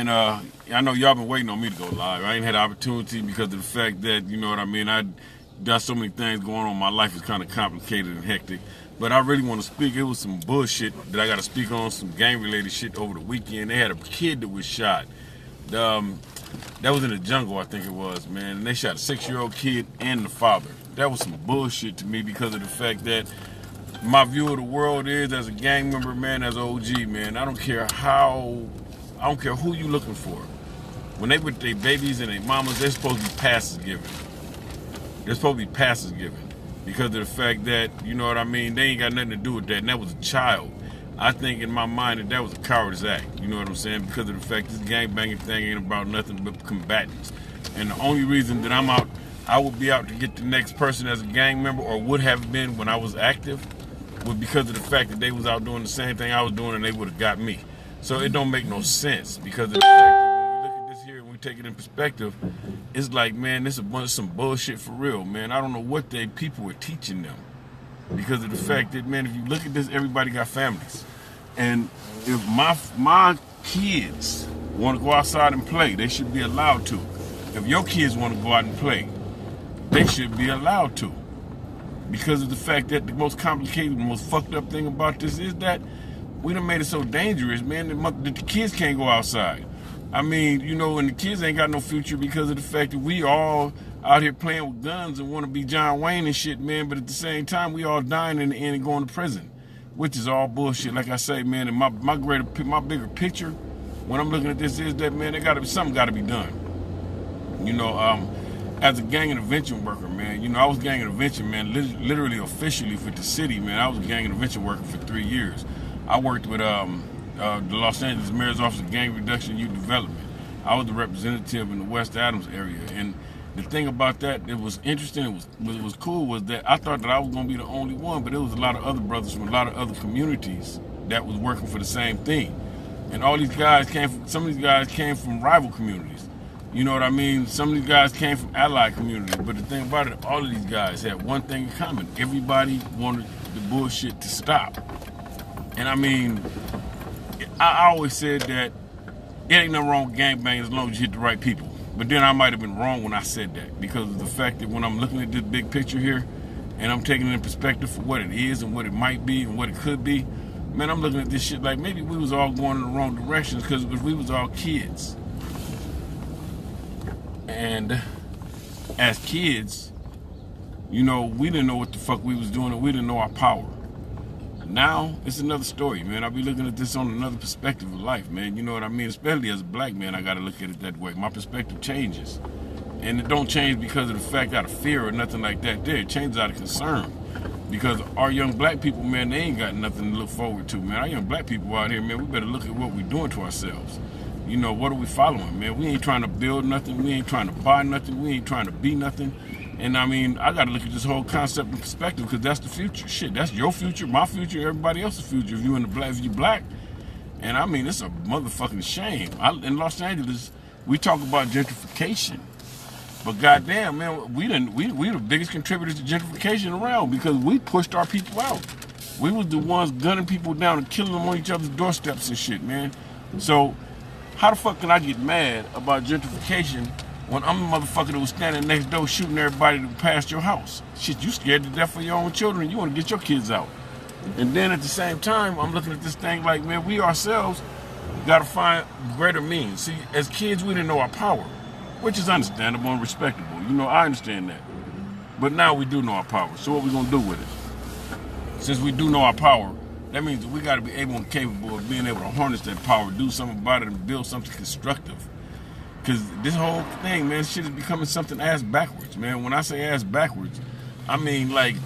And I know y'all been waiting on me to go live. I ain't had the opportunity because of the fact that, you know what I mean, I got so many things going on. My life is kind of complicated and hectic. But I really want to speak. It was some bullshit that I got to speak on, some gang-related shit over the weekend. They had a kid that was shot. That was in the jungle, I think it was, man. And they shot a 6-year-old kid and the father. That was some bullshit to me because of the fact that my view of the world is, as a gang member, man, as an OG, man, I don't care who you looking for. When they with their babies and their mamas, they're supposed to be passes given. They're supposed to be passes given because of the fact that, you know what I mean, they ain't got nothing to do with that, and that was a child. I think in my mind that was a cowardice act, you know what I'm saying, because of the fact this gangbanging thing ain't about nothing but combatants. And the only reason that I'm out, I would be out to get the next person as a gang member, or would have been when I was active, was because of the fact that they was out doing the same thing I was doing and they would have got me. So it don't make no sense because of the fact that when we look at this here and we take it in perspective, it's like, man, this is a bunch of some bullshit for real, man. I don't know what they people were teaching them because of the fact that, man, if you look at this, everybody got families. And if my kids want to go outside and play, they should be allowed to. If your kids want to go out and play, they should be allowed to. Because of the fact that the most complicated, the most fucked up thing about this is that we done made it so dangerous, man, that the kids can't go outside. I mean, you know, and the kids ain't got no future because of the fact that we all out here playing with guns and want to be John Wayne and shit, man, but at the same time, we all dying in the end and going to prison, which is all bullshit. Like I say, man, and my bigger picture, when I'm looking at this is that, man, something got to be done. You know, as a gang intervention worker, man, you know, I was gang intervention, man, literally officially for the city, man. I was a gang intervention worker for 3 years. I worked with the Los Angeles Mayor's Office of Gang Reduction and Youth Development. I was the representative in the West Adams area. And the thing about that, it was interesting, it was cool, was that I thought that I was going to be the only one, but there was a lot of other brothers from a lot of other communities that was working for the same thing. And all these guys some of these guys came from rival communities. You know what I mean? Some of these guys came from allied communities. But the thing about it, all of these guys had one thing in common. Everybody wanted the bullshit to stop. And I mean, I always said that it ain't nothing wrong with gangbanging as long as you hit the right people. But then I might have been wrong when I said that, because of the fact that when I'm looking at this big picture here and I'm taking it in perspective for what it is and what it might be and what it could be, man, I'm looking at this shit like maybe we was all going in the wrong directions because we was all kids. And as kids, you know, we didn't know what the fuck we was doing and we didn't know our power. Now, it's another story, man. I'll be looking at this on another perspective of life, man. You know what I mean? Especially as a black man, I got to look at it that way. My perspective changes. And it don't change because of the fact out of fear or nothing like that there. It changes out of concern. Because our young black people, man, they ain't got nothing to look forward to, man. Our young black people out here, man, we better look at what we're doing to ourselves. You know, what are we following, man? We ain't trying to build nothing. We ain't trying to buy nothing. We ain't trying to be nothing. And I mean, I got to look at this whole concept in perspective because that's the future. Shit, that's your future, my future, everybody else's future. If you black, and I mean, it's a motherfucking shame. In Los Angeles, we talk about gentrification, but goddamn, man, we the biggest contributors to gentrification around because we pushed our people out. We was the ones gunning people down and killing them on each other's doorsteps and shit, man. So how the fuck can I get mad about gentrification when I'm the motherfucker that was standing next door shooting everybody that passed your house? Shit, you scared to death for your own children. You want to get your kids out. And then at the same time, I'm looking at this thing like, man, we ourselves got to find greater means. See, as kids, we didn't know our power, which is understandable and respectable. You know, I understand that. But now we do know our power. So what we going to do with it? Since we do know our power, that means that we got to be able and capable of being able to harness that power, do something about it, and build something constructive. Because this whole thing, man, shit is becoming something ass backwards, man. When I say ass backwards, I mean, like,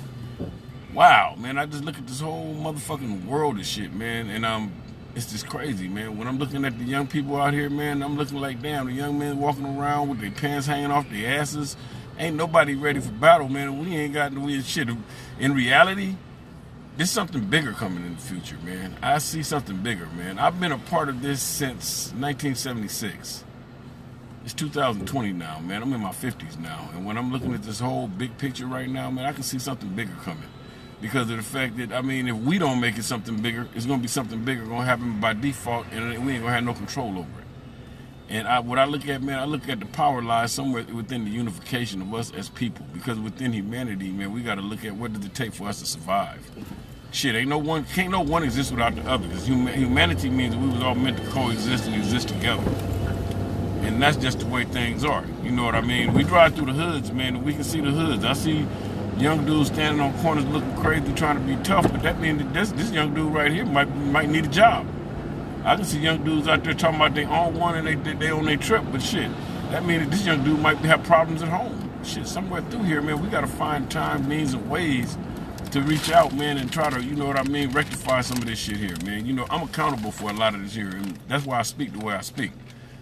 wow, man, I just look at this whole motherfucking world of shit, man, and it's just crazy, man. When I'm looking at the young people out here, man, I'm looking like, damn, the young men walking around with their pants hanging off their asses. Ain't nobody ready for battle, man. We ain't got no weird shit. In reality, there's something bigger coming in the future, man. I see something bigger, man. I've been a part of this since 1976. It's 2020 now, man. I'm in my 50s now. And when I'm looking at this whole big picture right now, man, I can see something bigger coming. Because of the fact that, I mean, if we don't make it something bigger, it's going to be something bigger going to happen by default, and we ain't going to have no control over it. And what I look at, man, I look at the power lies somewhere within the unification of us as people. Because within humanity, man, we got to look at what does it take for us to survive. Shit, can't no one exist without the other. Because humanity means we was all meant to coexist and exist together. And that's just the way things are. You know what I mean? We drive through the hoods, man, and we can see the hoods. I see young dudes standing on corners looking crazy, trying to be tough, but that means that this young dude right here might need a job. I can see young dudes out there talking about they own one and they on their trip, but shit, that means that this young dude might have problems at home. Shit, somewhere through here, man, we gotta find time, means, and ways to reach out, man, and try to, you know what I mean, rectify some of this shit here, man. You know, I'm accountable for a lot of this here, and that's why I speak the way I speak.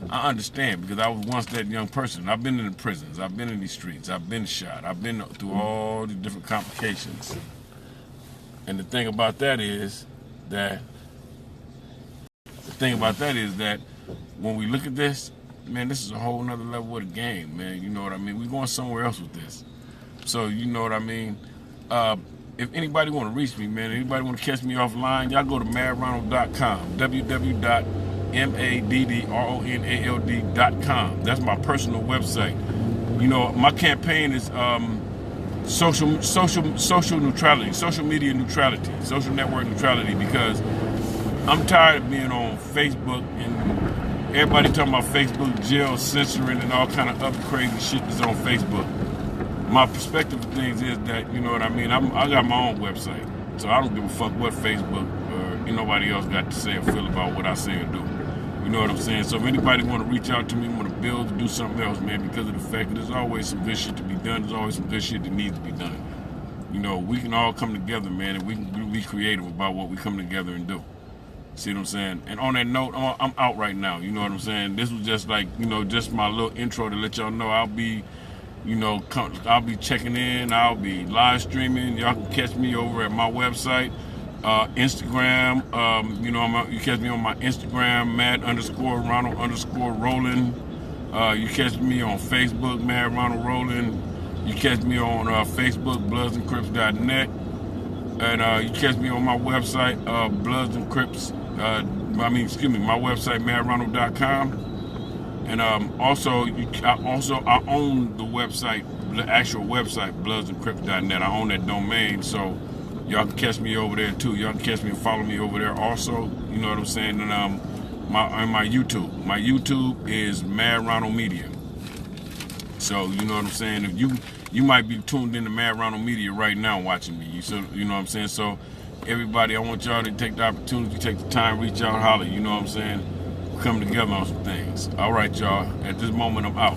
I understand, because I was once that young person. I've been in the prisons, I've been in these streets, I've been shot, I've been through all the different complications. And the thing about that is that when we look at this, man, this is a whole nother level of the game, man. You know what I mean? We're going somewhere else with this. So, you know what I mean? If anybody want to reach me, man, anybody want to catch me offline, y'all go to madronald.com, www.maddronald.com. That's my personal website. You know, my campaign is social neutrality, social media neutrality, social network neutrality, because I'm tired of being on Facebook and everybody talking about Facebook jail, censoring, and all kind of other crazy shit that's on Facebook. My perspective of things is that, you know what I mean, I got my own website, so I don't give a fuck what Facebook or nobody else got to say or feel about what I say and do. You know what I'm saying? So if anybody want to reach out to me, want to build, do something else, man, because of the fact that there's always some good shit to be done, there's always some good shit that needs to be done. You know, we can all come together, man, and we can be creative about what we come together and do. See what I'm saying? And on that note, I'm out right now. You know what I'm saying? This was just like, you know, just my little intro to let y'all know I'll be, you know, I'll be checking in. I'll be live streaming. Y'all can catch me over at my website, Instagram. You know, you catch me on my Instagram, Mad_Ronald_Roland. You catch me on Facebook, Mad Ronald Roland. You catch me on Facebook, bloodsandcrips.net. And you catch me on my website, Bloods and Crips. My website, madronald.com. And also, I own the website, the actual website, bloodsandcrips.net. I own that domain, so y'all can catch me over there too. Y'all can catch me and follow me over there also. You know what I'm saying? And my YouTube is Mad Ronald Media. So you know what I'm saying? If you might be tuned into Mad Ronald Media right now watching me. So you know what I'm saying? So everybody, I want y'all to take the opportunity, take the time, reach out, holler. You know what I'm saying? Come together on some things. All right, y'all. At this moment, I'm out.